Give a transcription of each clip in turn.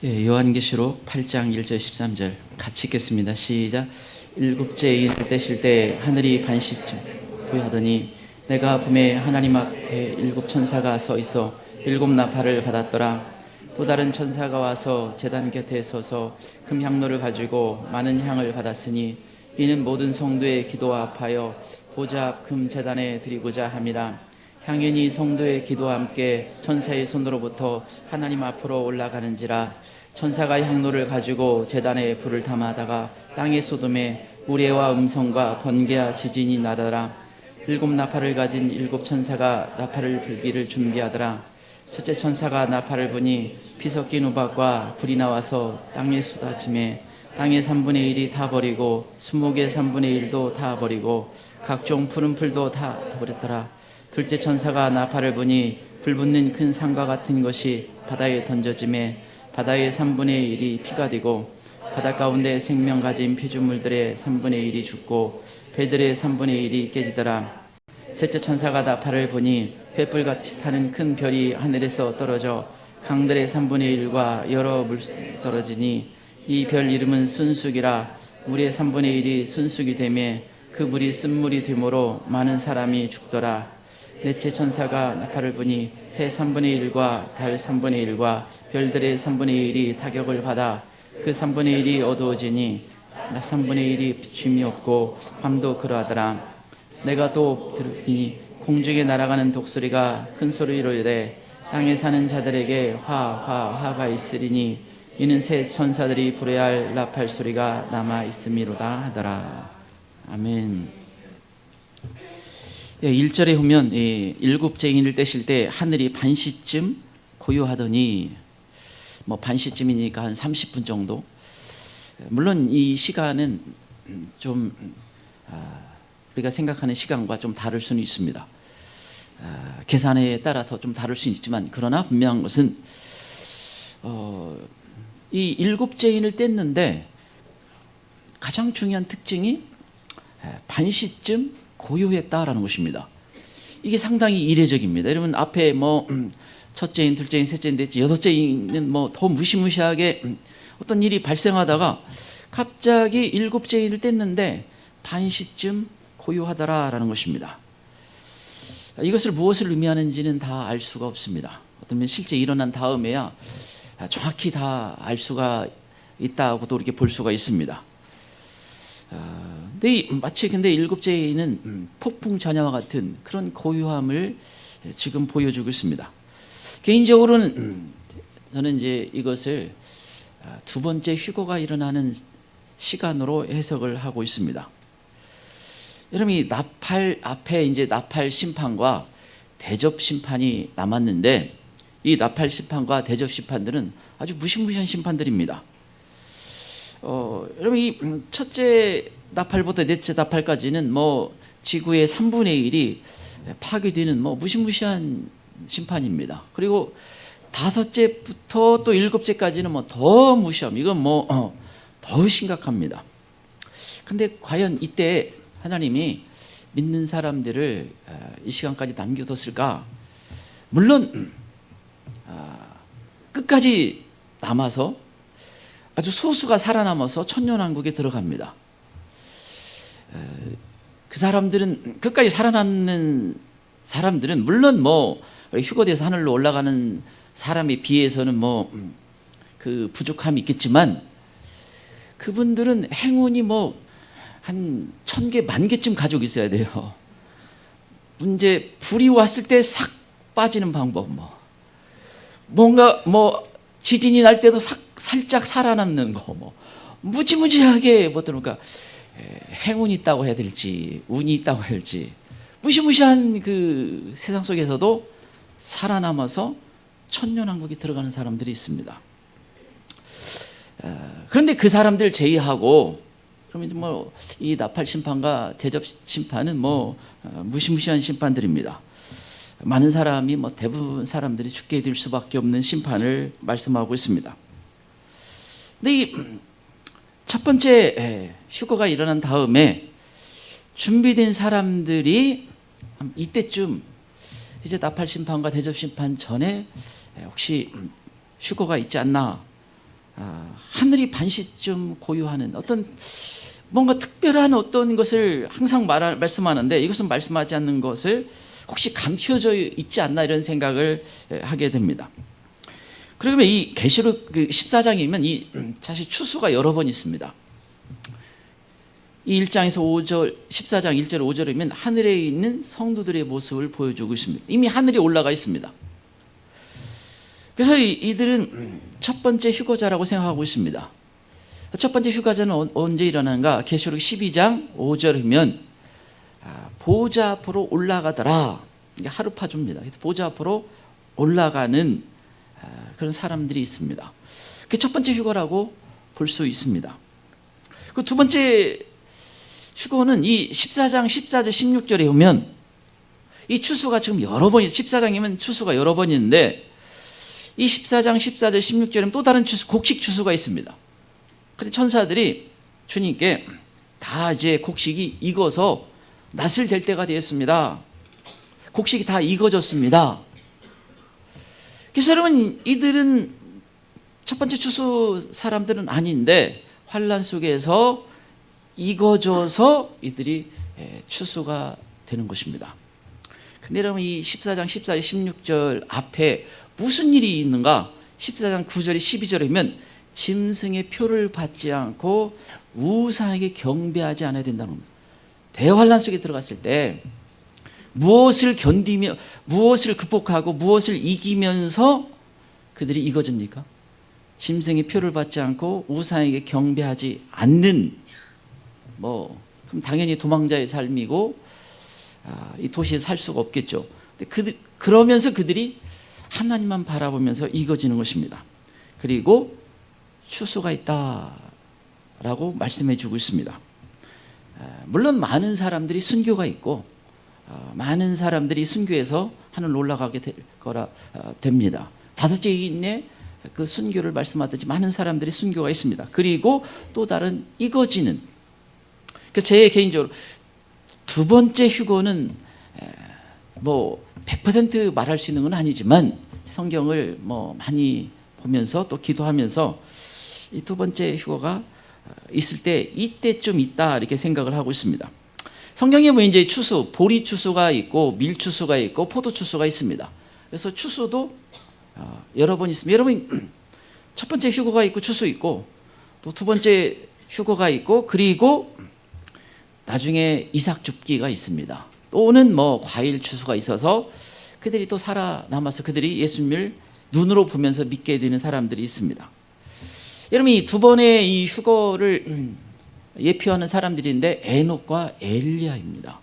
요한계시록 8장 1절 13절 같이 읽겠습니다. 시작. 일곱째 인을 떼실 때 하늘이 반시쯤 구하더니 내가 봄에 하나님 앞에 일곱 천사가 서 있어 일곱 나팔을 받았더라. 또 다른 천사가 와서 제단 곁에 서서 금 향로를 가지고 많은 향을 받았으니 이는 모든 성도의 기도와 합하여 보좌 앞 금 제단에 드리고자 함이라. 향연이 성도의 기도와 함께 천사의 손으로부터 하나님 앞으로 올라가는지라. 천사가 향로를 가지고 제단에 불을 담아다가 땅의 소돔에 우레와 음성과 번개와 지진이 나더라. 일곱 나팔을 가진 일곱 천사가 나팔을 불기를 준비하더라. 첫째 천사가 나팔을 부니 피 섞인 우박과 불이 나와서 땅에 쏟아짐에 땅의 3분의 1이 다 버리고 수목의 3분의 1도 다 버리고 각종 푸른 풀도 다 버렸더라. 둘째 천사가 나팔을 부니 불붙는 큰 산과 같은 것이 바다에 던져짐에 바다의 3분의 1이 피가 되고 바다 가운데 생명 가진 피조물들의 3분의 1이 죽고 배들의 3분의 1이 깨지더라. 셋째 천사가 나팔을 부니 횃불같이 타는 큰 별이 하늘에서 떨어져 강들의 3분의 1과 여러 물 떨어지니 이 별 이름은 순숙이라. 물의 3분의 1이 순숙이 되매 그 물이 쓴물이 되므로 많은 사람이 죽더라. 넷째 천사가 나팔을 부니 해 3분의 1과 달 3분의 1과 별들의 3분의 1이 타격을 받아 그 3분의 1이 어두워지니 3분의 1이 비춤이 없고 밤도 그러하더라. 내가 또 들으니 공중에 날아가는 독수리가 큰 소리로 이르되 땅에 사는 자들에게 화가 있으리니 이는 새 천사들이 부려야 할 나팔 소리가 남아 있음이로다 하더라. 아멘. 1절에 보면 일곱째 인을 떼실 때 하늘이 반시쯤 고요하더니 반시쯤이니까 한 30분 정도. 물론 이 시간은 좀 우리가 생각하는 시간과 좀 다를 수는 있습니다. 계산에 따라서 좀 다를 수는 있지만 그러나 분명한 것은 이 일곱째 인을 뗐는데 가장 중요한 특징이 반시쯤 고요했다라는 것입니다. 이게 상당히 이례적입니다. 여러분 앞에 첫째 인, 둘째 인, 셋째 인, 넷째, 여섯째 인은 더 무시무시하게 어떤 일이 발생하다가 갑자기 일곱째 인을 뗐는데 반시쯤 고요하더라라는 것입니다. 이것을 무엇을 의미하는지는 다 알 수가 없습니다. 어쩌면 실제 일어난 다음에야 정확히 다 알 수가 있다고도 이렇게 볼 수가 있습니다. 마치 일곱째 인은 폭풍 전야와 같은 그런 고요함을 지금 보여주고 있습니다. 개인적으로는 저는 이제 이것을 두 번째 휴거가 일어나는 시간으로 해석을 하고 있습니다. 여러분 이 나팔 앞에 이제 나팔 심판과 대접 심판이 남았는데 이 나팔 심판과 대접 심판들은 아주 무시무시한 심판들입니다. 여러분 이 첫째 나팔부터 넷째 나팔까지는 지구의 3분의 1이 파괴되는 무시무시한 심판입니다. 그리고 다섯째부터 또 일곱째까지는 더 무시함. 이건 더 심각합니다. 근데 과연 이때 하나님이 믿는 사람들을 이 시간까지 남겨뒀을까? 물론 끝까지 남아서 아주 소수가 살아남아서 천년왕국에 들어갑니다. 그 사람들은 끝까지 살아남는 사람들은 물론 휴거돼서 하늘로 올라가는 사람에 비해서는 그 부족함이 있겠지만 그분들은 행운이 한 1000개, 10,000개쯤 가지고 있어야 돼요. 문제 불이 왔을 때 싹 빠지는 방법, 뭔가 지진이 날 때도 살짝 살아남는 거, 무지무지하게 그러니까 행운이 있다고 해야 될지 운이 있다고 해야 될지 무시무시한 그 세상 속에서도 살아남아서 천년왕국에 들어가는 사람들이 있습니다. 그런데 그 사람들 제외하고 그러면 이 나팔 심판과 대접 심판은 무시무시한 심판들입니다. 많은 사람이 대부분 사람들이 죽게 될 수밖에 없는 심판을 말씀하고 있습니다. 근데 이 첫 번째 휴거가 일어난 다음에 준비된 사람들이 이때쯤 이제 나팔 심판과 대접 심판 전에 혹시 휴거가 있지 않나 하늘이 반시쯤 고요하는 어떤 뭔가 특별한 어떤 것을 항상 말씀하는데, 이것은 말씀하지 않는 것을 혹시 감추어져 있지 않나 이런 생각을 하게 됩니다. 그러면 이 계시록 14장이면 이 사실 추수가 여러 번 있습니다. 이 1장에서 5절, 14장 1절 5절이면 하늘에 있는 성도들의 모습을 보여주고 있습니다. 이미 하늘이 올라가 있습니다. 그래서 이들은 첫 번째 휴거자라고 생각하고 있습니다. 첫 번째 휴거자는 언제 일어나는가? 계시록 12장 5절이면 보좌 앞으로 올라가더라. 이게 하루파주입니다. 그래서 보좌 앞으로 올라가는 그런 사람들이 있습니다. 그게 첫 번째 휴거라고 볼 수 있습니다. 그 두 번째 휴거는 이 14장 14절 16절에 보면 이 추수가 지금 여러 번, 14장이면 추수가 여러 번 있는데 이 14장 14절 16절에는 또 다른 추수, 곡식 추수가 있습니다. 그런데 천사들이 주님께 다 이제 곡식이 익어서 낫을 될 때가 되었습니다. 곡식이 다 익어졌습니다. 그래서 여러분, 이들은 첫 번째 추수 사람들은 아닌데 환난 속에서 익어져서 이들이 추수가 되는 것입니다. 근데 여러분, 이 14장 14절 16절 앞에 무슨 일이 있는가? 14장 9절에 12절에 보면 짐승의 표를 받지 않고 우상에게 경배하지 않아야 된다는 겁니다. 대환난 속에 들어갔을 때 무엇을 견디며, 무엇을 극복하고 무엇을 이기면서 그들이 익어집니까? 짐승의 표를 받지 않고 우상에게 경배하지 않는, 그럼 당연히 도망자의 삶이고 이 도시에 살 수가 없겠죠. 근데 그러면서 그들이 하나님만 바라보면서 익어지는 것입니다. 그리고 추수가 있다라고 말씀해 주고 있습니다. 물론 많은 사람들이 순교가 있고 많은 사람들이 순교해서 하늘로 올라가게 될 거라 됩니다. 다섯째 인의 그 순교를 말씀하듯이 많은 사람들이 순교가 있습니다. 그리고 또 다른 익어지는, 제 개인적으로 두 번째 휴거는 100% 말할 수 있는 건 아니지만 성경을 많이 보면서 또 기도하면서 이 두 번째 휴거가 있을 때 이때쯤 있다 이렇게 생각을 하고 있습니다. 성경에 보면 이제 추수, 보리 추수가 있고 밀 추수가 있고 포도 추수가 있습니다. 그래서 추수도 여러 번 있습니다. 여러분, 첫 번째 휴거가 있고 추수 있고 또 두 번째 휴거가 있고 그리고 나중에 이삭 줍기가 있습니다. 또는 과일 추수가 있어서 그들이 또 살아남아서 그들이 예수님을 눈으로 보면서 믿게 되는 사람들이 있습니다. 여러분, 이 두 번의 이 휴거를 예표하는 사람들인데 에녹과 엘리야입니다.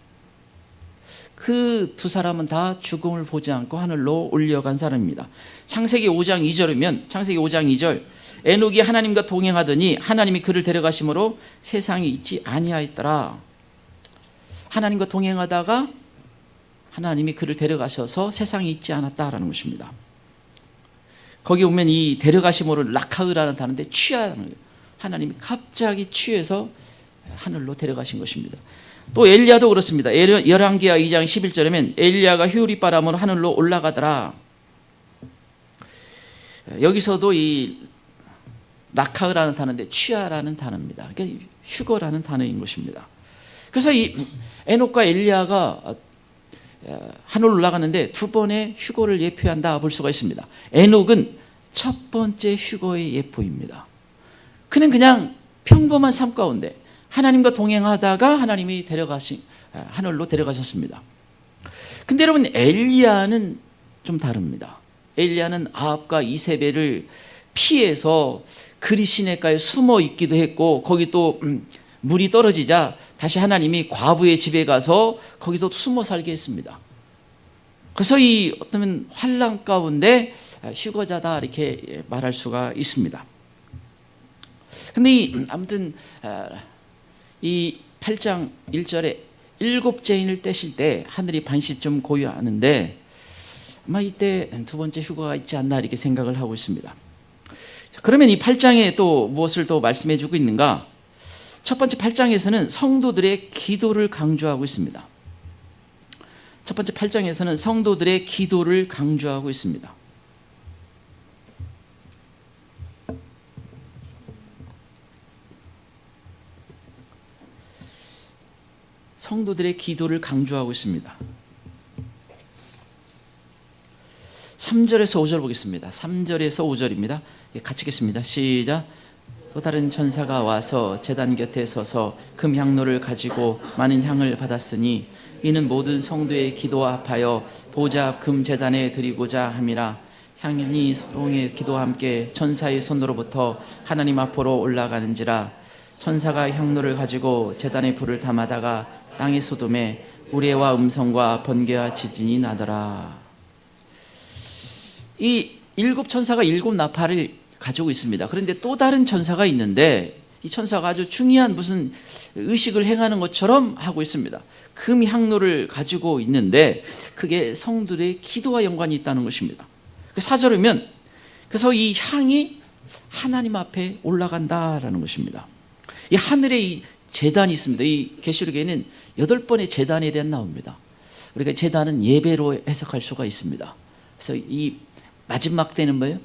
그 두 사람은 다 죽음을 보지 않고 하늘로 올려간 사람입니다. 창세기 5장 2절이면 창세기 5장 2절 에녹이 하나님과 동행하더니 하나님이 그를 데려가심으로 세상에 있지 아니하였더라. 하나님과 동행하다가 하나님이 그를 데려가셔서 세상에 있지 않았다라는 것입니다. 거기 보면 이 데려가심으로 라카으라는 단어인데 취하는 거예요. 하나님이 갑자기 취해서 하늘로 데려가신 것입니다. 또 엘리야도 그렇습니다. 열왕기하 2장 11절에면 엘리야가 휴리 바람으로 하늘로 올라가더라. 여기서도 이 라카으라는 단어인데 취하라는 단어입니다. 그러니까 휴거라는 단어인 것입니다. 그래서 이 에녹과 엘리야가 하늘로 올라가는데 두 번의 휴거를 예표한다 볼 수가 있습니다. 에녹은 첫 번째 휴거의 예표입니다. 그는 그냥 평범한 삶 가운데 하나님과 동행하다가 하나님이 하늘로 데려가셨습니다. 근데 여러분, 엘리야는 좀 다릅니다. 엘리야는 아합과 이세벨을 피해서 그리 시내가에 숨어 있기도 했고 거기 또 물이 떨어지자 다시 하나님이 과부의 집에 가서 거기도 숨어 살게 했습니다. 그래서 이 어쩌면 환난 가운데 휴거자다 이렇게 말할 수가 있습니다. 근데 아무튼 이 8장 1절에 일곱 제인을 떼실 때 하늘이 반시쯤 고요하는데 아마 이때 두 번째 휴거가 있지 않나 이렇게 생각을 하고 있습니다. 그러면 이 8장에 또 무엇을 또 말씀해 주고 있는가? 첫 번째 8장에서는 성도들의 기도를 강조하고 있습니다. 첫 번째 8장에서는 성도들의 기도를 강조하고 있습니다. 성도들의 기도를 강조하고 있습니다. 3절에서 5절 보겠습니다. 3절에서 5절입니다. 같이 읽겠습니다. 시작. 또 다른 천사가 와서 제단 곁에 서서 금 향로를 가지고 많은 향을 받았으니 이는 모든 성도의 기도와 합하여 보좌 앞 금 제단에 드리고자 함이라. 향이 소롱의 기도와 함께 천사의 손으로부터 하나님 앞으로 올라가는지라. 천사가 향로를 가지고 제단에 불을 담아다가 땅에 쏟음에 우레와 음성과 번개와 지진이 나더라. 이 7천사가 7나팔을 가지고 있습니다. 그런데 또 다른 천사가 있는데 이 천사가 아주 중요한 무슨 의식을 행하는 것처럼 하고 있습니다. 금 향로를 가지고 있는데 그게 성도들의 기도와 연관이 있다는 것입니다. 4절이면 그래서 이 향이 하나님 앞에 올라간다라는 것입니다. 이 하늘에 이 제단이 있습니다. 이 계시록에는 8번의 제단에 대한 나옵니다. 우리가 제단은 예배로 해석할 수가 있습니다. 그래서 이 마지막 때는 뭐예요?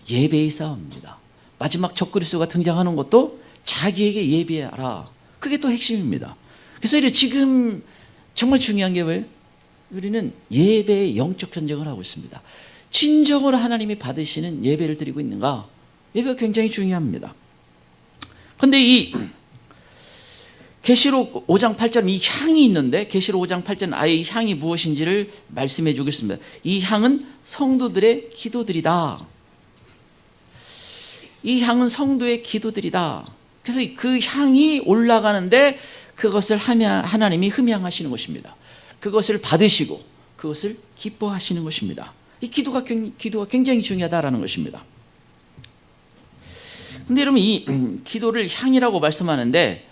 예배의 싸움입니다. 마지막 적그리스도가 등장하는 것도 자기에게 예배하라. 그게 또 핵심입니다. 그래서 지금 정말 중요한 게 뭐예요? 우리는 예배의 영적 전쟁을 하고 있습니다. 진정으로 하나님이 받으시는 예배를 드리고 있는가? 예배가 굉장히 중요합니다. 그런데 이 계시록 5장 8절 이 향이 있는데 계시록 5장 8절은 아예 이 향이 무엇인지를 말씀해 주겠습니다. 이 향은 성도들의 기도들이다. 이 향은 성도의 기도들이다. 그래서 그 향이 올라가는데 그것을 하나님이 흠양하시는 것입니다. 그것을 받으시고 그것을 기뻐하시는 것입니다. 이 기도가 굉장히 중요하다라는 것입니다. 그런데 여러분 이 기도를 향이라고 말씀하는데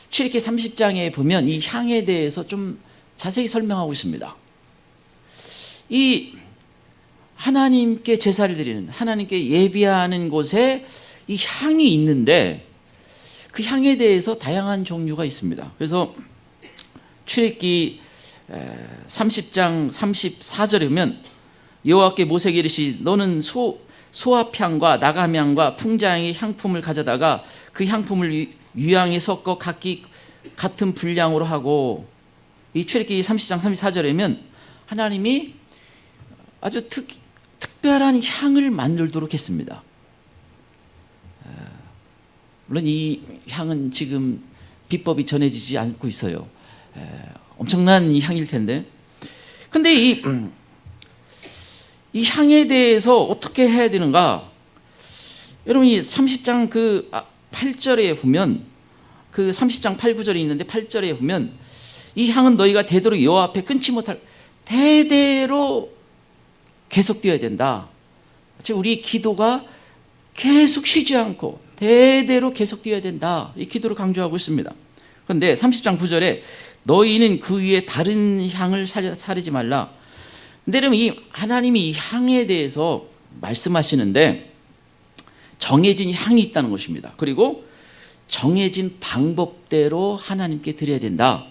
출애굽기 30장에 보면 이 향에 대해서 좀 자세히 설명하고 있습니다. 이 하나님께 제사를 드리는 하나님께 예비하는 곳에 이 향이 있는데 그 향에 대해서 다양한 종류가 있습니다. 그래서 출애굽기 30장 34절에 보면 여호와께 모세에게 이르시되 너는 소합향과 나감향과 풍자향의 향품을 가져다가 그 향품을 유향에 섞어 각기 같은 분량으로 하고 이 출애굽기 30장 34절에 보면 하나님이 아주 특별한 향을 만들도록 했습니다. 물론 이 향은 지금 비법이 전해지지 않고 있어요. 엄청난 이 향일 텐데. 근데 이 향에 대해서 어떻게 해야 되는가? 여러분 이 30장 그 8절에 보면 그 30장 8, 9절이 있는데 8절에 보면 이 향은 너희가 대대로 여호와 앞에 끊지 못할 대대로 계속되어야 된다. 우리 기도가 계속 쉬지 않고 대대로 계속되어야 된다. 이 기도를 강조하고 있습니다. 그런데 30장 9절에 너희는 그 위에 다른 향을 사르지 말라. 근데 여러분 이 하나님이 이 향에 대해서 말씀하시는데 정해진 향이 있다는 것입니다. 그리고 정해진 방법대로 하나님께 드려야 된다.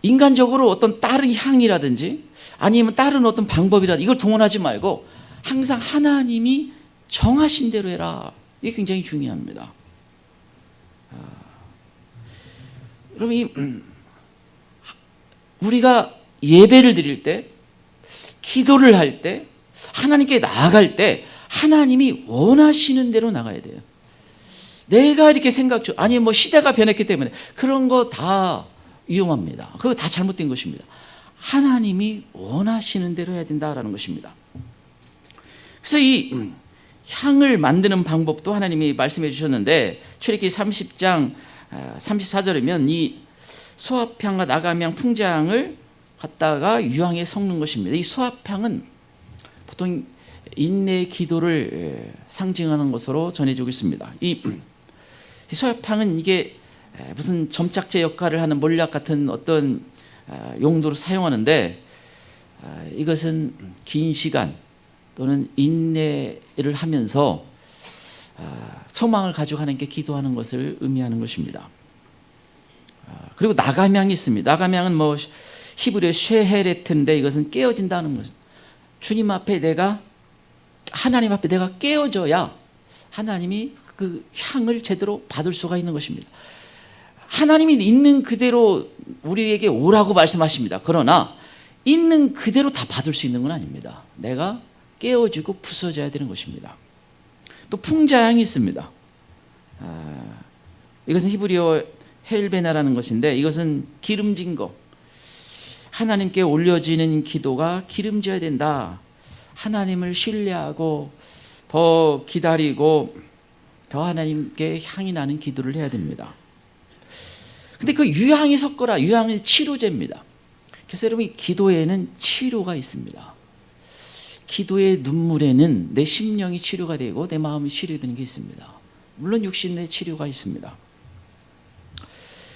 인간적으로 어떤 다른 향이라든지 아니면 다른 어떤 방법이라든지 이걸 동원하지 말고 항상 하나님이 정하신 대로 해라. 이게 굉장히 중요합니다. 여러분 우리가 예배를 드릴 때 기도를 할 때 하나님께 나아갈 때 하나님이 원하시는 대로 나가야 돼요. 내가 이렇게 아니 뭐 시대가 변했기 때문에 그런 거 다 위험합니다. 그거 다 잘못된 것입니다. 하나님이 원하시는 대로 해야 된다라는 것입니다. 그래서 이 향을 만드는 방법도 하나님이 말씀해 주셨는데 출애굽기 30장 34절이면 이 소합향과 나감향, 풍자향을 갖다가 유향에 섞는 것입니다. 이 소합향은 보통 인내의 기도를 상징하는 것으로 전해지고 있습니다. 이 소합향은 이게 무슨 점착제 역할을 하는 몰약 같은 어떤 용도로 사용하는데 이것은 긴 시간 또는 인내를 하면서 소망을 가지고 하나님께 기도하는 것을 의미하는 것입니다. 그리고 나감향이 있습니다. 나감향은 뭐 히브리어 쉐헤레트인데 이것은 깨어진다는 것. 주님 앞에 하나님 앞에 내가 깨어져야 하나님이 그 향을 제대로 받을 수가 있는 것입니다. 하나님이 있는 그대로 우리에게 오라고 말씀하십니다. 그러나 있는 그대로 다 받을 수 있는 건 아닙니다. 내가 깨어지고 부서져야 되는 것입니다. 또 풍자향이 있습니다. 이것은 히브리어 헬베나라는 것인데, 이것은 기름진 거. 하나님께 올려지는 기도가 기름져야 된다. 하나님을 신뢰하고 더 기다리고 더 하나님께 향이 나는 기도를 해야 됩니다. 근데 그 유향이 섞어라. 유향은 치료제입니다. 그래서 여러분, 기도에는 치료가 있습니다. 기도의 눈물에는 내 심령이 치료가 되고 내 마음이 치료되는 게 있습니다. 물론 육신의 치료가 있습니다.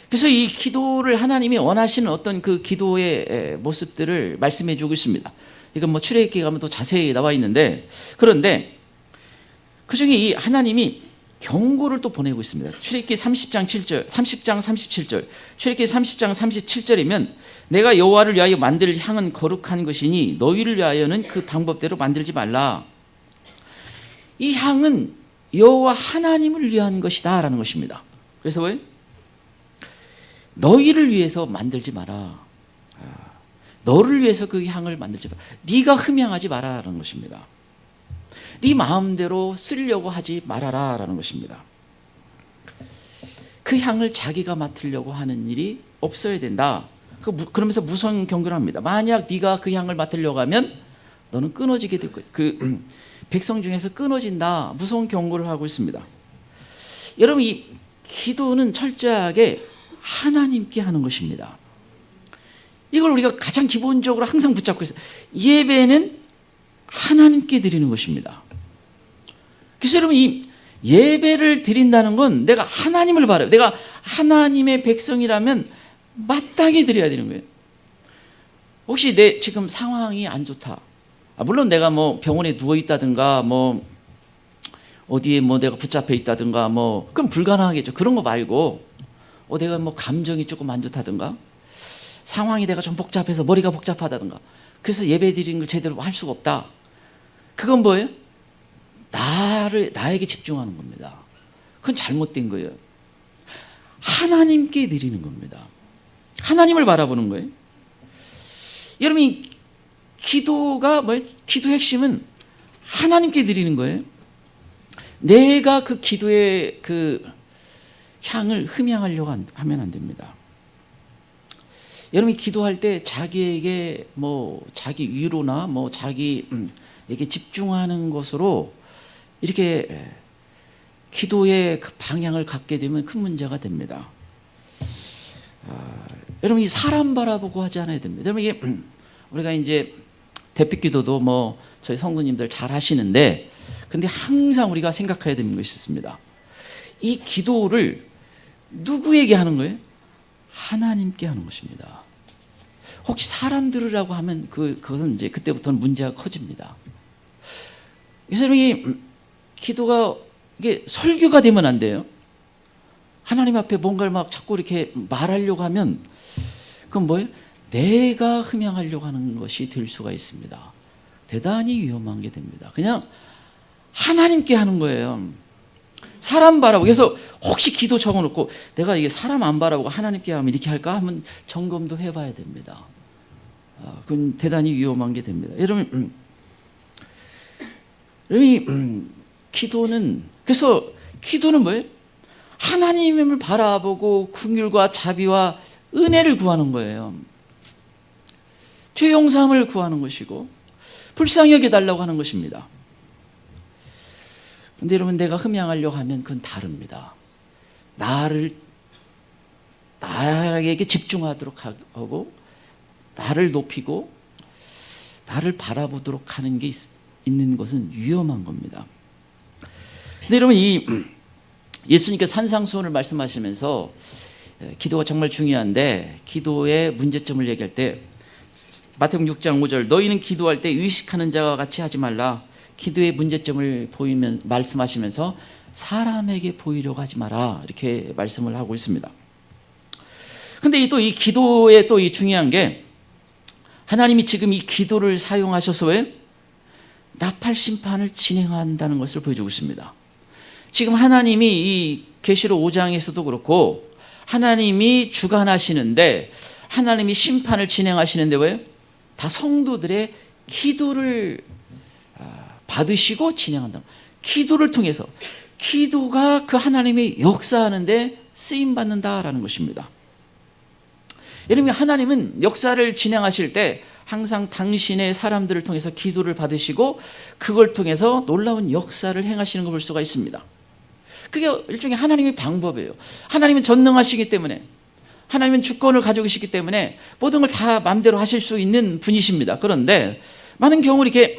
그래서 이 기도를 하나님이 원하시는 어떤 그 기도의 모습들을 말씀해 주고 있습니다. 이건 뭐 출애굽기 가면 또 자세히 나와 있는데, 그런데 그 중에 이 하나님이 경고를 또 보내고 있습니다. 출애굽기 30장 7절, 30장 37절. 출애굽기 30장 37절이면 내가 여호와를 위하여 만들 향은 거룩한 것이니 너희를 위하여는 그 방법대로 만들지 말라. 이 향은 여호와 하나님을 위한 것이다 라는 것입니다. 그래서 왜? 너희를 위해서 만들지 마라. 너를 위해서 그 향을 만들지 마라. 네가 흠향하지 마라라는 것입니다. 네 마음대로 쓰려고 하지 말아라 라는 것입니다. 그 향을 자기가 맡으려고 하는 일이 없어야 된다. 그러면서 무서운 경고를 합니다. 만약 네가 그 향을 맡으려고 하면 너는 끊어지게 될 거예요. 그 백성 중에서 끊어진다. 무서운 경고를 하고 있습니다. 여러분, 이 기도는 철저하게 하나님께 하는 것입니다. 이걸 우리가 가장 기본적으로 항상 붙잡고 있어요. 예배는 하나님께 드리는 것입니다. 그래서 여러분, 이 예배를 드린다는 건 내가 하나님을 바라요. 내가 하나님의 백성이라면 마땅히 드려야 되는 거예요. 혹시 내 지금 상황이 안 좋다. 물론 내가 뭐 병원에 누워 있다든가 뭐 어디에 뭐 내가 붙잡혀 있다든가 뭐 그럼 불가능하겠죠. 그런 거 말고 내가 뭐 감정이 조금 안 좋다든가 상황이 내가 좀 복잡해서 머리가 복잡하다든가 그래서 예배 드리는 걸 제대로 할 수가 없다. 그건 뭐예요? 나에게 집중하는 겁니다. 그건 잘못된 거예요. 하나님께 드리는 겁니다. 하나님을 바라보는 거예요. 여러분, 이 기도가 뭐예요? 기도의 핵심은 하나님께 드리는 거예요. 내가 그 기도의 그 향을 흠향하려고 하면 안 됩니다. 여러분이 기도할 때 자기에게 뭐 자기 위로나 뭐 자기에게 집중하는 것으로 이렇게 기도의 그 방향을 갖게 되면 큰 문제가 됩니다. 여러분, 이 사람 바라보고 하지 않아야 됩니다. 여러분, 이게 우리가 이제 대피 기도도 뭐 저희 성도님들 잘 하시는데, 근데 항상 우리가 생각해야 되는 것이 있습니다. 이 기도를 누구에게 하는 거예요? 하나님께 하는 것입니다. 혹시 사람 들으라고 하면 그것은 이제 그때부터는 문제가 커집니다. 그래서 이 기도가 이게 설교가 되면 안 돼요. 하나님 앞에 뭔가를 막 자꾸 이렇게 말하려고 하면 그건 뭐예요? 내가 흠향하려고 하는 것이 될 수가 있습니다. 대단히 위험한 게 됩니다. 그냥 하나님께 하는 거예요. 사람 바라보고. 그래서 혹시 기도 적어놓고 내가 이게 사람 안 바라보고 하나님께 하면 이렇게 할까 하면 점검도 해봐야 됩니다. 그건 대단히 위험한 게 됩니다. 여러분, 기도는, 그래서 기도는 뭐예요? 하나님을 바라보고 긍휼과 자비와 은혜를 구하는 거예요. 죄 용서함을 구하는 것이고 불쌍히 여겨달라고 하는 것입니다. 그런데 여러분, 내가 흠향하려고 하면 그건 다릅니다. 나에게 집중하도록 하고 나를 높이고 나를 바라보도록 하는 게 있는 것은 위험한 겁니다. 근데 여러분, 이 예수님께서 산상수훈을 말씀하시면서 기도가 정말 중요한데 기도의 문제점을 얘기할 때 마태복음 6장 5절 너희는 기도할 때 의식하는 자와 같이 하지 말라. 기도의 문제점을 말씀하시면서 사람에게 보이려고 하지 마라. 이렇게 말씀을 하고 있습니다. 근데 또 이 기도의 또 이 중요한 게 하나님이 지금 이 기도를 사용하셔서 왜? 나팔 심판을 진행한다는 것을 보여주고 있습니다. 지금 하나님이 이 계시록 5장에서도 그렇고 하나님이 주관하시는데, 하나님이 심판을 진행하시는데 왜요? 다 성도들의 기도를 받으시고 진행한다. 기도를 통해서, 기도가 그 하나님의 역사하는데 쓰임받는다라는 것입니다. 여러분, 하나님은 역사를 진행하실 때 항상 당신의 사람들을 통해서 기도를 받으시고 그걸 통해서 놀라운 역사를 행하시는 걸 볼 수가 있습니다. 그게 일종의 하나님의 방법이에요. 하나님은 전능하시기 때문에, 하나님은 주권을 가지고 계시기 때문에 모든 걸 다 마음대로 하실 수 있는 분이십니다. 그런데 많은 경우 이렇게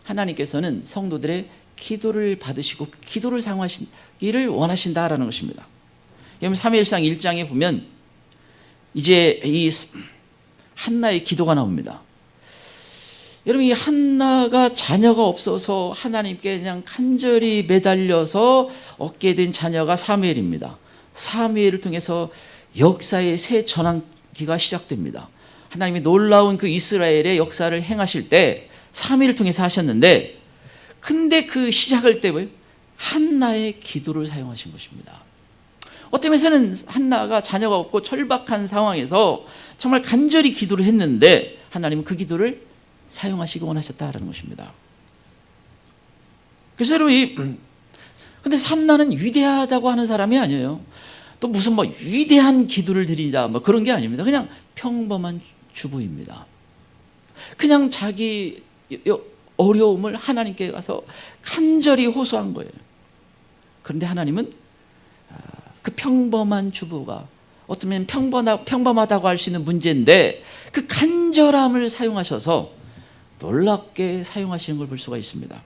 하나님께서는 성도들의 기도를 받으시고 기도를 사용하시기를 원하신다라는 것입니다. 여러분, 사무엘상 1장에 보면 이제 이 한나의 기도가 나옵니다. 여러분, 이 한나가 자녀가 없어서 하나님께 그냥 간절히 매달려서 얻게 된 자녀가 사무엘입니다. 사무엘을 통해서 역사의 새 전환기가 시작됩니다. 하나님이 놀라운 그 이스라엘의 역사를 행하실 때 사무엘을 통해서 하셨는데, 근데 그 시작할 때 한나의 기도를 사용하신 것입니다. 어떤 면에서는 한나가 자녀가 없고 절박한 상황에서 정말 간절히 기도를 했는데 하나님은 그 기도를 사용하시기 원하셨다라는 것입니다. 그래서 여러분, 근데 한나는 위대하다고 하는 사람이 아니에요. 또 무슨 위대한 기도를 드리다 그런 게 아닙니다. 그냥 평범한 주부입니다. 그냥 자기 어려움을 하나님께 가서 간절히 호소한 거예요. 그런데 하나님은 그 평범한 주부가 어쩌면 평범하다고 할 수 있는 문제인데 그 간절함을 사용하셔서 놀랍게 사용하시는 걸 볼 수가 있습니다.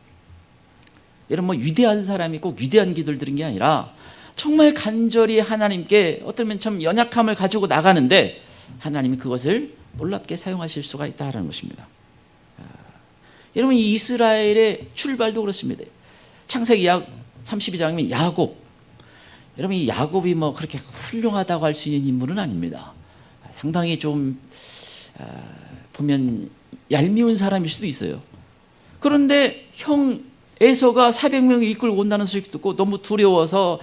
여러분, 위대한 사람이 꼭 위대한 기도를 드린 게 아니라 정말 간절히 하나님께 어쩌면 참 연약함을 가지고 나가는데 하나님이 그것을 놀랍게 사용하실 수가 있다는 것입니다. 여러분, 이 이스라엘의 출발도 그렇습니다. 창세기 32장이면 야곱. 여러분, 이 야곱이 그렇게 훌륭하다고 할 수 있는 인물은 아닙니다. 상당히 좀 보면 얄미운 사람일 수도 있어요. 그런데 형 에서가 400명을 이끌고 온다는 소식 듣고 너무 두려워서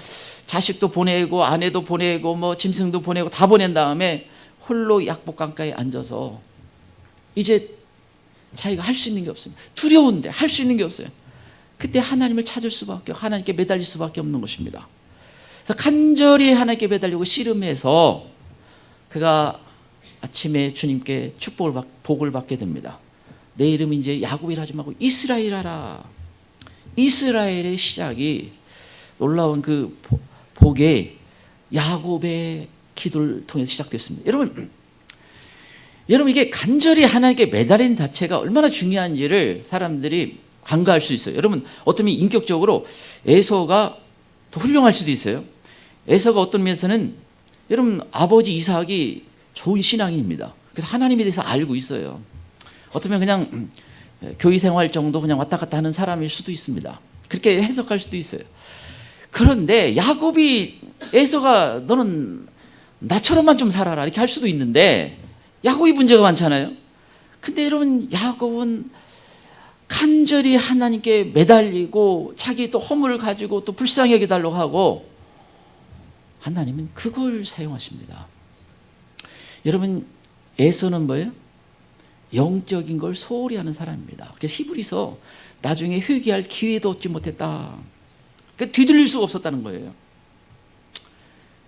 자식도 보내고 아내도 보내고 짐승도 보내고 다 보낸 다음에 홀로 약복강가에 앉아서 이제 자기가 할 수 있는 게 없습니다. 두려운데 할 수 있는 게 없어요. 그때 하나님을 찾을 수밖에, 하나님께 매달릴 수밖에 없는 것입니다. 그래서 간절히 하나님께 매달리고 씨름해서 그가 아침에 주님께 복을 받게 됩니다. 내 이름이 이제 야곱이라 하지 말고 이스라엘하라. 이스라엘의 시작이 놀라운 그 복의 야곱의 기도를 통해서 시작됐습니다. 여러분, 이게 간절히 하나님께 매달린 자체가 얼마나 중요한지를 사람들이 간과할 수 있어요. 여러분, 어떤 면이 인격적으로 에서가 더 훌륭할 수도 있어요. 에서가 어떤 면에서는 여러분 아버지 이삭이 좋은 신앙인입니다. 그래서 하나님에 대해서 알고 있어요. 어쩌면 그냥 교회 생활 정도 그냥 왔다 갔다 하는 사람일 수도 있습니다. 그렇게 해석할 수도 있어요. 그런데 야곱이 에서가 너는 나처럼만 좀 살아라 이렇게 할 수도 있는데 야곱이 문제가 많잖아요. 근데 여러분, 야곱은 간절히 하나님께 매달리고 자기 또 허물을 가지고 또 불쌍히 여겨달라고 하고 하나님은 그걸 사용하십니다. 여러분, 에서는 뭐예요? 영적인 걸 소홀히 하는 사람입니다. 그래서 히브리서 나중에 회개할 기회도 얻지 못했다. 그러니까 뒤돌릴 수가 없었다는 거예요.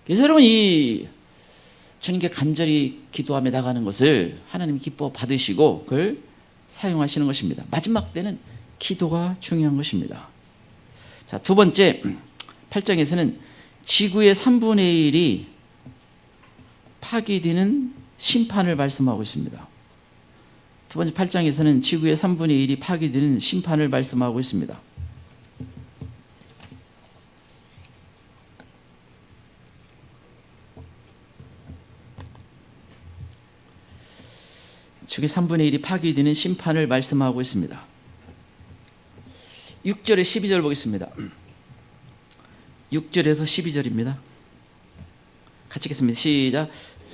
그래서 여러분, 이 주님께 간절히 기도하며 나가는 것을 하나님 기뻐 받으시고 그걸 사용하시는 것입니다. 마지막 때는 기도가 중요한 것입니다. 자, 두 번째 8장에서는 지구의 3분의 1이 파괴되는 심판을 말씀하고 있습니다. 두 번째 8장에서는 지구의 3분의 1이 파괴되는 심판을 말씀하고 있습니다. 지구의 3분의 1이 파괴되는 심판을 말씀하고 있습니다. 6절에 12절 보겠습니다. 6절에서 12절입니다. 같이 읽겠습니다. 시작.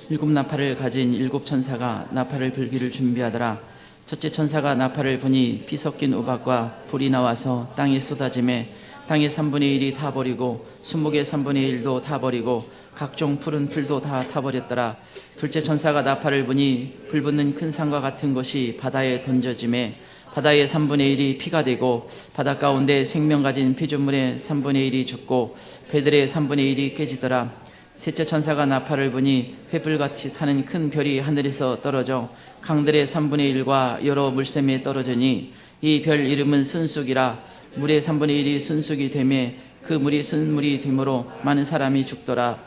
7 나팔을 가진 7 천사가 나팔을 불기를 준비하더라. 첫째 천사가 나팔을 부니 피 섞인 우박과 불이 나와서 땅에 쏟아지매 땅의 3분의 1이 타버리고 수목의 3분의 1도 타버리고 각종 푸른 풀도 다 타버렸더라. 둘째 천사가 나팔을 부니 불붙는 큰 산과 같은 것이 바다에 던져짐에 바다의 3분의 1이 피가 되고 바다 가운데 생명 가진 피조물의 3분의 1이 죽고 배들의 3분의 1이 깨지더라. 셋째 천사가 나팔을 부니 횃불같이 타는 큰 별이 하늘에서 떨어져 강들의 3분의 1과 여러 물샘에 떨어지니 이 별 이름은 순쑥이라. 물의 3분의 1이 순쑥이 되매 그 물이 쓴물이 되므로 많은 사람이 죽더라.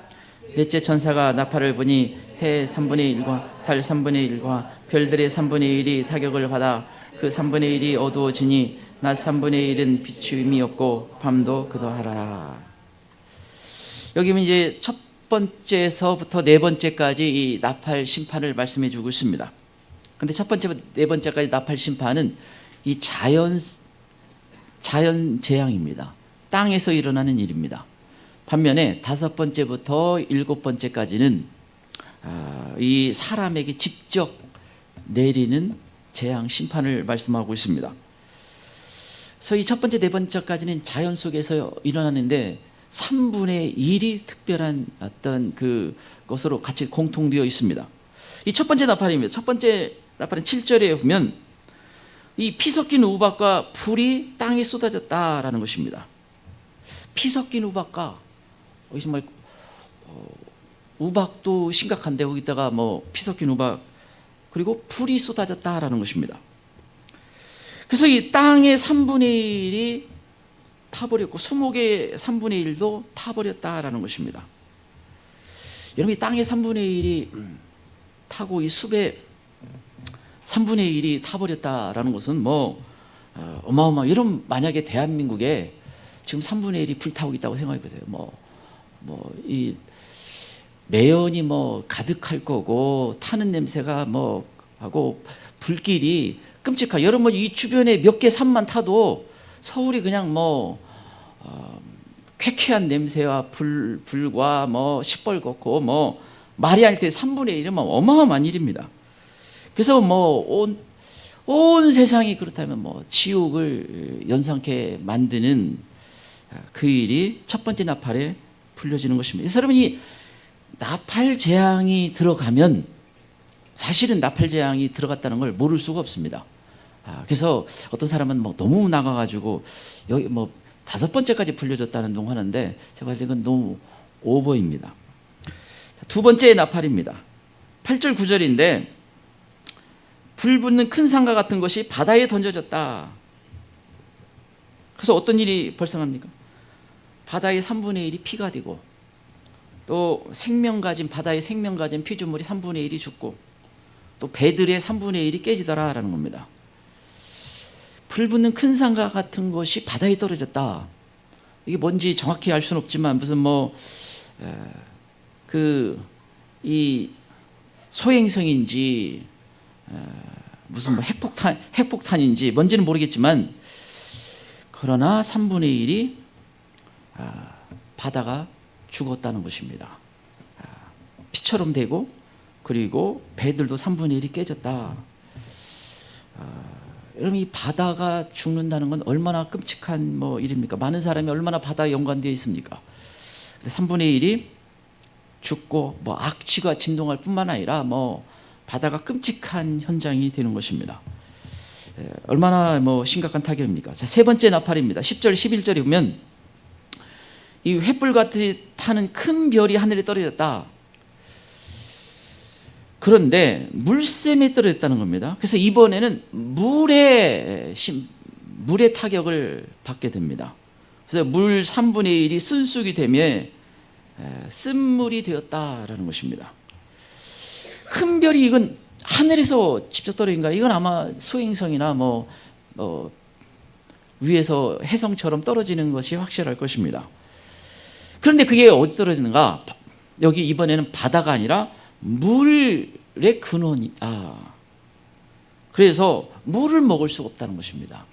넷째 천사가 나팔을 부니 해 3분의 1과 달 3분의 1과 별들의 3분의 1이 타격을 받아 그 3분의 1이 어두워지니 낮 3분의 1은 비추임이 없고 밤도 그도하라. 여기 이제 첫 번째서부터 네 번째까지 이 나팔 심판을 말씀해 주고 있습니다. 근데 첫 번째부터 네 번째까지 나팔 심판은 이 자연 재앙입니다. 땅에서 일어나는 일입니다. 반면에 다섯 번째부터 일곱 번째까지는 이 사람에게 직접 내리는 재앙 심판을 말씀하고 있습니다. 그래서 이 첫 번째 네 번째까지는 자연 속에서 일어나는데 3분의 1이 특별한 어떤 그것으로 같이 공통되어 있습니다. 이 첫 번째 나팔입니다. 첫 번째 나팔은 7절에 보면 이 피 섞인 우박과 불이 땅에 쏟아졌다라는 것입니다. 피 섞인 우박과 정말 우박도 심각한데 거기다가 피 섞인 우박 그리고 불이 쏟아졌다라는 것입니다. 그래서 이 땅의 3분의 1이 타버렸고 수목의 3분의 1도 타버렸다라는 것입니다. 여러분 이 땅의 3분의 1이 타고 이 숲의 3분의 1이 타버렸다라는 것은 어마어마. 여러분 만약에 대한민국에 지금 3분의 1이 불타고 있다고 생각해 보세요. 이 매연이 가득할 거고 타는 냄새가 하고 불길이 끔찍하. 여러분 이 주변에 몇 개 산만 타도 서울이 그냥 쾌쾌한 냄새와 불과 시뻘겋고 말이 안 될 때 3분의 1은 어마어마한 일입니다. 그래서 온 세상이 그렇다면 지옥을 연상케 만드는 그 일이 첫 번째 나팔에 불려지는 것입니다. 그래서 여러분이 나팔 재앙이 들어가면 사실은 나팔 재앙이 들어갔다는 걸 모를 수가 없습니다. 그래서 어떤 사람은 너무 나가가지고 여기 다섯 번째까지 불려졌다는 둥 하는데 제가 볼 때 그건 너무 오버입니다. 두 번째 나팔입니다. 8절 9절인데 불붙는 큰 산과 같은 것이 바다에 던져졌다. 그래서 어떤 일이 발생합니까? 바다의 3분의 1이 피가 되고 또 바다의 생명 가진 피조물이 3분의 1이 죽고 또 배들의 3분의 1이 깨지더라라는 겁니다. 불붙는 큰 산과 같은 것이 바다에 떨어졌다. 이게 뭔지 정확히 알 수는 없지만 무슨 이 소행성인지 무슨 핵폭탄인지 뭔지는 모르겠지만 그러나 3분의 1이 바다가 죽었다는 것입니다. 피처럼 되고 그리고 배들도 3분의 1이 깨졌다. 여러분 이 바다가 죽는다는 건 얼마나 끔찍한 일입니까? 많은 사람이 얼마나 바다에 연관되어 있습니까? 3분의 1이 죽고 악취가 진동할 뿐만 아니라 바다가 끔찍한 현장이 되는 것입니다. 얼마나 심각한 타격입니까? 자, 세 번째 나팔입니다. 10절 11절에 보면 이 횃불같이 타는 큰 별이 하늘에 떨어졌다. 그런데 물샘에 떨어졌다는 겁니다. 그래서 이번에는 물의 타격을 받게 됩니다. 그래서 물 3분의 1이 쓴쑥이 되며 쓴물이 되었다라는 것입니다. 큰 별이 이건 하늘에서 직접 떨어진 거야. 이건 아마 소행성이나 위에서 해성처럼 떨어지는 것이 확실할 것입니다. 그런데 그게 어디 떨어지는가? 여기 이번에는 바다가 아니라 물의 근원이 그래서 물을 먹을 수가 없다는 것입니다.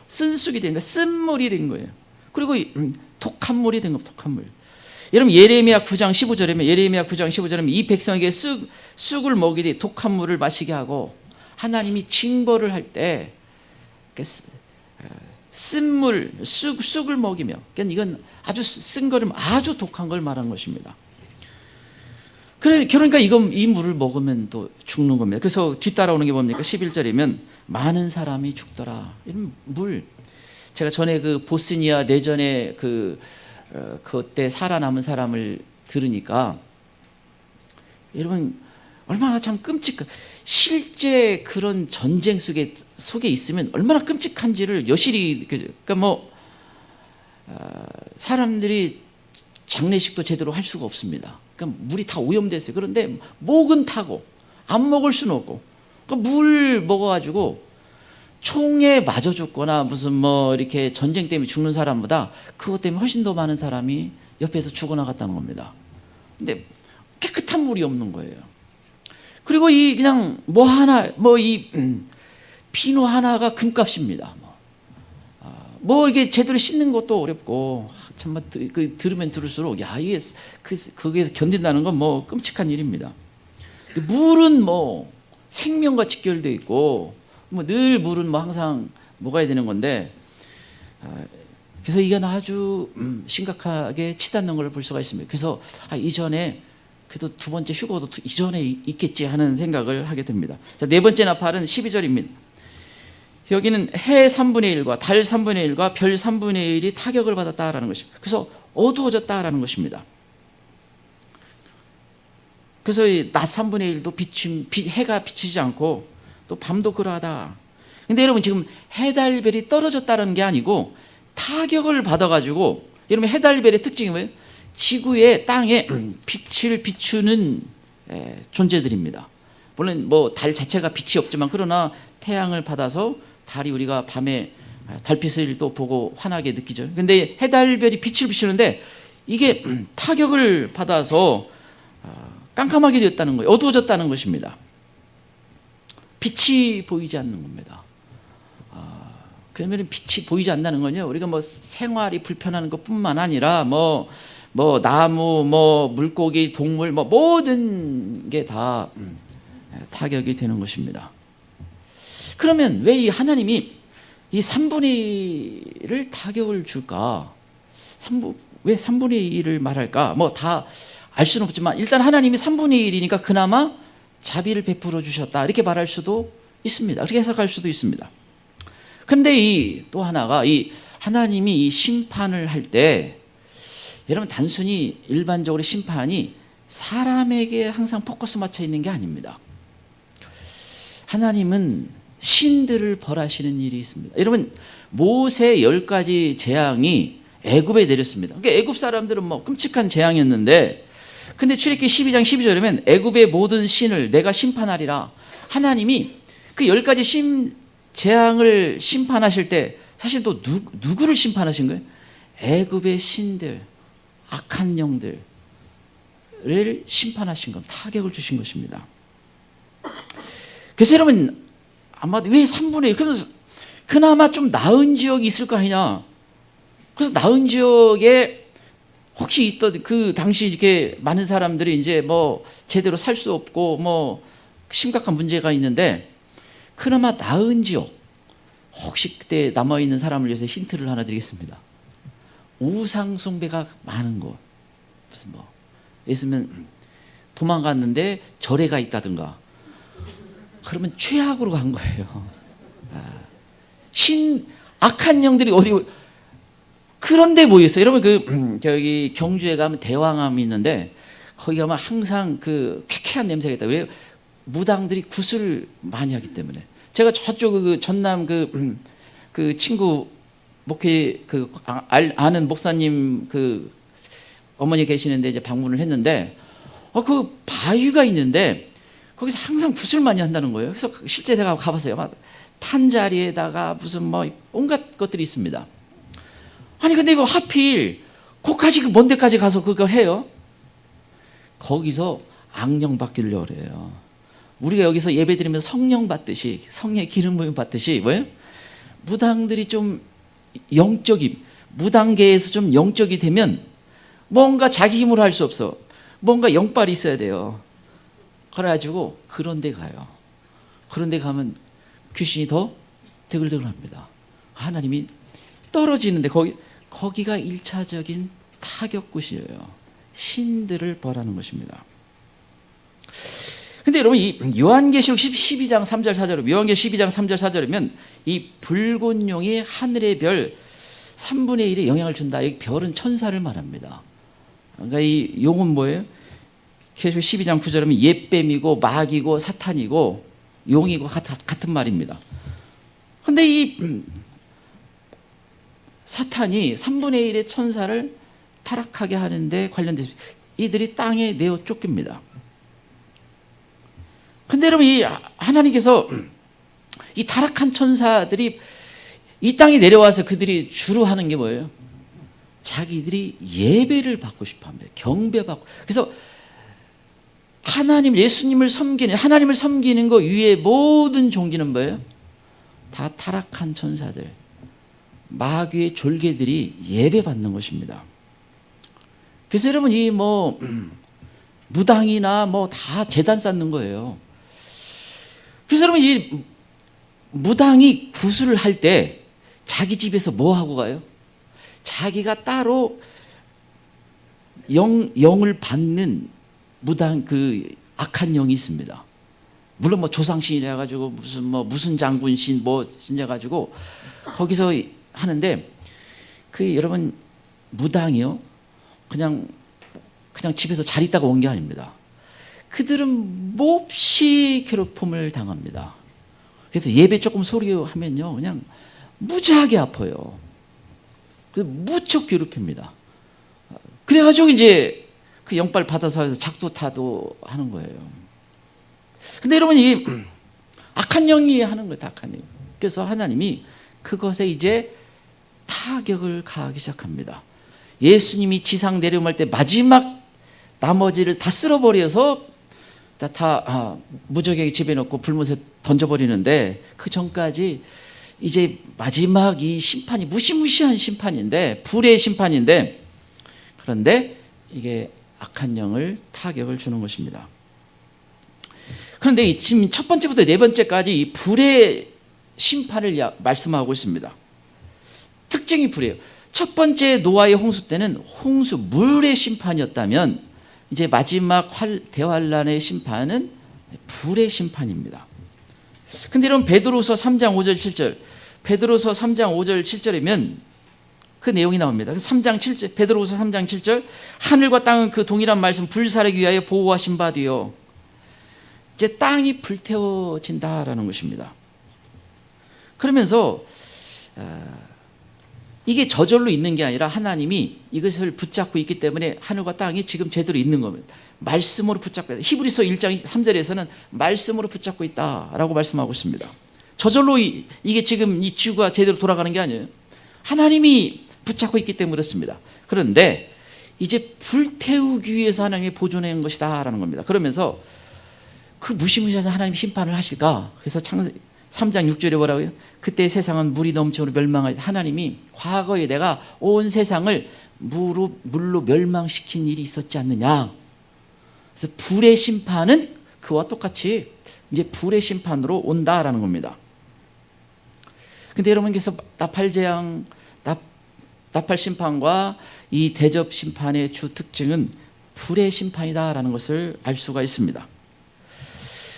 쓴쑥이 된 거예요. 쓴물이 된 거예요. 그리고 독한 물이 된 겁니다. 독한 물. 여러분 예레미야 9장 15절에 이 백성에게 쑥을 먹이되 독한 물을 마시게 하고 하나님이 징벌을 할 때 쓴물, 쑥을 먹이며, 그러니까 이건 아주 쓴 거를 아주 독한 걸 말한 것입니다. 그러니까 이 물을 먹으면 또 죽는 겁니다. 그래서 뒤따라오는 게 뭡니까? 11절이면 많은 사람이 죽더라. 이런 물. 제가 전에 그 보스니아 내전에 그때 살아남은 사람을 들으니까 여러분 얼마나 참 실제 그런 전쟁 속에 있으면 얼마나 끔찍한지를 여실히, 그러니까 사람들이 장례식도 제대로 할 수가 없습니다. 그러니까 물이 다 오염됐어요. 그런데 목은 타고 안 먹을 수는 없고, 그러니까 물 먹어가지고 총에 맞아 죽거나 무슨 이렇게 전쟁 때문에 죽는 사람보다 그것 때문에 훨씬 더 많은 사람이 옆에서 죽어나갔다는 겁니다. 근데 깨끗한 물이 없는 거예요. 그리고 그냥 비누 하나가 금값입니다. 이게 제대로 씻는 것도 어렵고, 정말 들으면 들을수록 이게 거기에서 견딘다는 건 끔찍한 일입니다. 물은 생명과 직결되어 있고, 늘 물은 항상 먹어야 되는 건데, 그래서 이건 아주 심각하게 치닫는 걸 볼 수가 있습니다. 그래서 이전에 그래도 두 번째 휴거도 이전에 있겠지 하는 생각을 하게 됩니다. 자, 네 번째 나팔은 12절입니다. 여기는 해 3분의 1과 달 3분의 1과 별 3분의 1이 타격을 받았다라는 것입니다. 그래서 어두워졌다라는 것입니다. 그래서 낮 3분의 1도 해가 비치지 않고 또 밤도 그러하다. 근데 여러분 지금 해달별이 떨어졌다는 게 아니고 타격을 받아가지고, 여러분 해달별의 특징이 뭐예요? 지구의 땅에 빛을 비추는 존재들입니다. 물론 달 자체가 빛이 없지만, 그러나 태양을 받아서 달이 우리가 밤에 달빛을 또 보고 환하게 느끼죠. 근데 해달별이 빛을 비추는데 이게 타격을 받아서 깜깜하게 되었다는 거예요. 어두워졌다는 것입니다. 빛이 보이지 않는 겁니다. 그러면 빛이 보이지 않는다는 건요, 우리가 생활이 불편한 것뿐만 아니라 나무, 물고기, 동물, 모든 게 다 타격이 되는 것입니다. 그러면 왜 이 하나님이 이 3분의 1을 타격을 줄까? 왜 3분의 1을 말할까? 다 알 수는 없지만, 일단 하나님이 3분의 1이니까 그나마 자비를 베풀어 주셨다, 이렇게 말할 수도 있습니다. 그렇게 해석할 수도 있습니다. 그런데 또 하나가, 하나님이 이 심판을 할 때, 여러분 단순히 일반적으로 심판이 사람에게 항상 포커스 맞춰 있는 게 아닙니다. 하나님은 신들을 벌하시는 일이 있습니다. 여러분 모세 10가지 재앙이 애굽에 내렸습니다. 그러니까 애굽 사람들은 끔찍한 재앙이었는데, 근데 출애굽기 12장 12절이면 애굽의 모든 신을 내가 심판하리라. 하나님이 그 10가지 재앙을 심판하실 때 사실 또 누구를 심판하신 거예요? 애굽의 신들, 악한 영들을 심판하신 겁니다. 타격을 주신 것입니다. 그래서 여러분 아마 왜 3분의 1, 그러면 그나마 좀 나은 지역이 있을 거 아니냐. 그래서 나은 지역에 혹시 있던 그 당시 이렇게 많은 사람들이 이제 제대로 살 수 없고 심각한 문제가 있는데, 그나마 나은 지역, 혹시 그때 남아있는 사람을 위해서 힌트를 하나 드리겠습니다. 우상 숭배가 많은 곳, 무슨 있으면 도망갔는데 절에가 있다든가, 그러면 최악으로 간 거예요. 악한 영들이 어디, 그런데 모였어요. 여러분 저기 경주에 가면 대왕암이 있는데, 거기 가면 항상 쾌쾌한 냄새가 있다. 왜? 무당들이 굿을 많이 하기 때문에. 제가 저쪽 전남 친구 목회 아는 목사님 어머니 계시는데 이제 방문을 했는데, 그 바위가 있는데 거기서 항상 굿을 많이 한다는 거예요. 그래서 실제 제가 가봤어요. 탄 자리에다가 무슨 온갖 것들이 있습니다. 아니 근데 이거 하필 거기까지 먼 데까지 가서 그걸 해요. 거기서 악령 받기를 그래요. 우리가 여기서 예배 드리면서 성령 받듯이, 성령의 기름 부음 받듯이, 뭐예요? 무당들이 좀 무당계에서 좀 영적이 되면 뭔가 자기 힘으로 할 수 없어. 뭔가 영빨이 있어야 돼요. 그래가지고 그런 데 가요. 그런 데 가면 귀신이 더 드글드글합니다. 하나님이 떨어지는데 거기가 1차적인 타격굿이에요. 신들을 벌하는 것입니다. 근데 여러분, 이 요한계시록 12장 3절 4절이면, 요한계시록 12장 3절 4절이면 이 붉은 용이 하늘의 별 3분의 1에 영향을 준다. 이 별은 천사를 말합니다. 그러니까 이 용은 뭐예요? 계시록 12장 9절이면 옛뱀이고 마귀고 사탄이고 용이고 같은 말입니다. 근데 이 사탄이 3분의 1의 천사를 타락하게 하는데 관련돼서 이들이 땅에 내어 쫓깁니다. 근데 여러분, 이 하나님께서 이 타락한 천사들이 이 땅에 내려와서 그들이 주로 하는 게 뭐예요? 자기들이 예배를 받고 싶어 합니다. 경배받고. 그래서 하나님, 예수님을 섬기는, 하나님을 섬기는 것 위에 모든 종기는 뭐예요? 다 타락한 천사들, 마귀의 졸개들이 예배 받는 것입니다. 그래서 여러분, 이 무당이나 다 제단 쌓는 거예요. 그래서 여러분, 이 무당이 구슬을 할 때 자기 집에서 뭐 하고 가요? 자기가 따로 영을 받는 무당, 그 악한 영이 있습니다. 물론 조상신이라 가지고 무슨 장군신 신이라 가지고 거기서 하는데, 그 여러분, 무당이요, 그냥 집에서 잘 있다가 온 게 아닙니다. 그들은 몹시 괴롭힘을 당합니다. 그래서 예배 조금 소리하면요, 그냥 무지하게 아파요. 무척 괴롭힙니다. 그래가지고 이제 그 영빨 받아서 작두 타도 하는 거예요. 근데 여러분, 이 악한 영이 하는 거예요, 악한 영. 그래서 하나님이 그것에 이제 타격을 가하기 시작합니다. 예수님이 지상 내려올 때 마지막 나머지를 다 쓸어버려서 다 무적에게 집어넣고 불못에 던져버리는데, 그 전까지 이제 마지막 이 심판이 무시무시한 심판인데, 불의 심판인데, 그런데 이게 악한 영을 타격을 주는 것입니다. 그런데 지금 첫 번째부터 네 번째까지 이 불의 심판을 말씀하고 있습니다. 특징이 불이에요. 첫 번째 노아의 홍수 때는 홍수, 물의 심판이었다면, 이제 마지막 대환란의 심판은 불의 심판입니다. 근데 이런 베드로서 3장 5절 7절, 베드로서 3장 5절 7절이면 그 내용이 나옵니다. 3장 7절, 베드로서 3장 7절, 하늘과 땅은 그 동일한 말씀 불사르기 위하여 보호하신 바 되어, 이제 땅이 불태워진다라는 것입니다. 그러면서 이게 저절로 있는 게 아니라 하나님이 이것을 붙잡고 있기 때문에 하늘과 땅이 지금 제대로 있는 겁니다. 말씀으로 붙잡고 있다. 히브리서 1장 3절에서는 말씀으로 붙잡고 있다라고 말씀하고 있습니다. 저절로 이게 지금 이 지구가 제대로 돌아가는 게 아니에요. 하나님이 붙잡고 있기 때문에 그렇습니다. 그런데 이제 불태우기 위해서 하나님이 보존한 것이다라는 겁니다. 그러면서 그 무시무시한 하나님 심판을 하실까? 그래서 3장 6절에 뭐라고요? 그때 세상은 물이 넘쳐로 멸망할 때, 하나님이 과거에 내가 온 세상을 물로 멸망시킨 일이 있었지 않느냐. 그래서 불의 심판은 그와 똑같이 이제 불의 심판으로 온다라는 겁니다. 근데 여러분께서 나팔재앙, 나팔 심판과 이 대접 심판의 주 특징은 불의 심판이다라는 것을 알 수가 있습니다.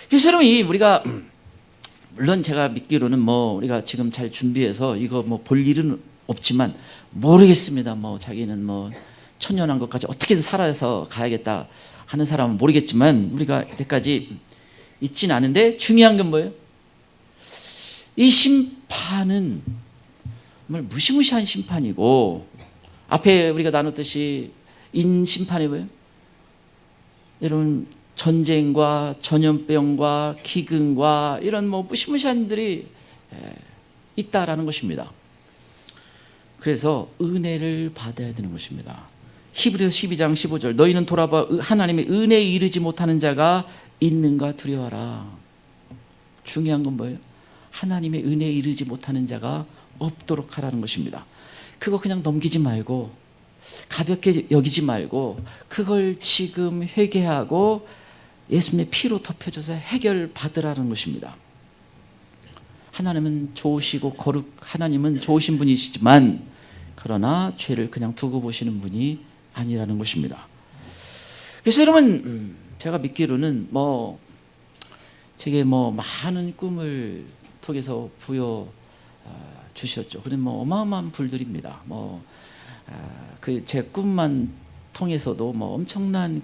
그래서 여러분, 우리가 물론 제가 믿기로는 우리가 지금 잘 준비해서 이거 볼 일은 없지만, 모르겠습니다. 자기는 천년한 것까지 어떻게든 살아서 가야겠다 하는 사람은 모르겠지만, 우리가 이때까지 있진 않은데, 중요한 건 뭐예요? 이 심판은 정말 무시무시한 심판이고, 앞에 우리가 나눴듯이 인심판이 뭐예요? 여러분, 전쟁과 전염병과 기근과 이런 무시무시한 일들이 있다라는 것입니다. 그래서 은혜를 받아야 되는 것입니다. 히브리서 12장 15절, 너희는 돌아봐 하나님의 은혜에 이르지 못하는 자가 있는가 두려워하라. 중요한 건 뭐예요? 하나님의 은혜에 이르지 못하는 자가 없도록 하라는 것입니다. 그거 그냥 넘기지 말고, 가볍게 여기지 말고, 그걸 지금 회개하고 예수님의 피로 덮여져서 해결받으라는 것입니다. 하나님은 좋으시고 하나님은 좋으신 분이시지만 그러나 죄를 그냥 두고 보시는 분이 아니라는 것입니다. 그래서 여러분, 제가 믿기로는 제게 많은 꿈을 통해서 부여 주셨죠. 그런 어마어마한 불들입니다. 그 제 꿈만 통해서도 엄청난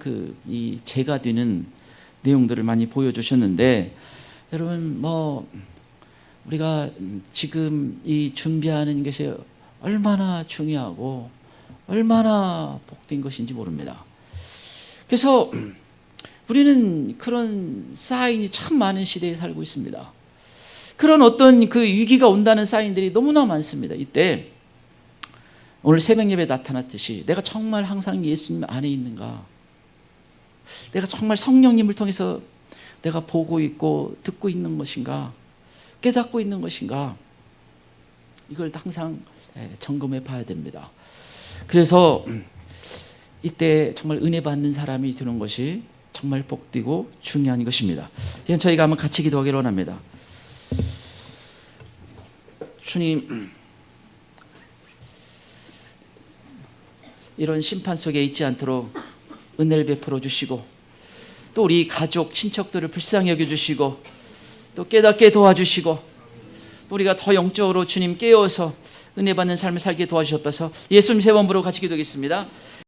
이 제가 되는 내용들을 많이 보여주셨는데, 여러분 우리가 지금 이 준비하는 것이 얼마나 중요하고 얼마나 복된 것인지 모릅니다. 그래서 우리는 그런 사인이 참 많은 시대에 살고 있습니다. 그런 어떤 그 위기가 온다는 사인들이 너무나 많습니다. 이때 오늘 새벽 예배에 나타났듯이 내가 정말 항상 예수님 안에 있는가, 내가 정말 성령님을 통해서 내가 보고 있고 듣고 있는 것인가, 깨닫고 있는 것인가, 이걸 항상 점검해 봐야 됩니다. 그래서 이때 정말 은혜 받는 사람이 되는 것이 정말 복되고 중요한 것입니다. 이건 저희가 한번 같이 기도하기를 원합니다. 주님, 이런 심판 속에 있지 않도록 은혜를 베풀어 주시고, 또 우리 가족, 친척들을 불쌍히 여겨주시고, 또 깨닫게 도와주시고, 우리가 더 영적으로 주님 깨어서 은혜 받는 삶을 살게 도와주셔서 예수님 세 번 부르고 같이 기도하겠습니다.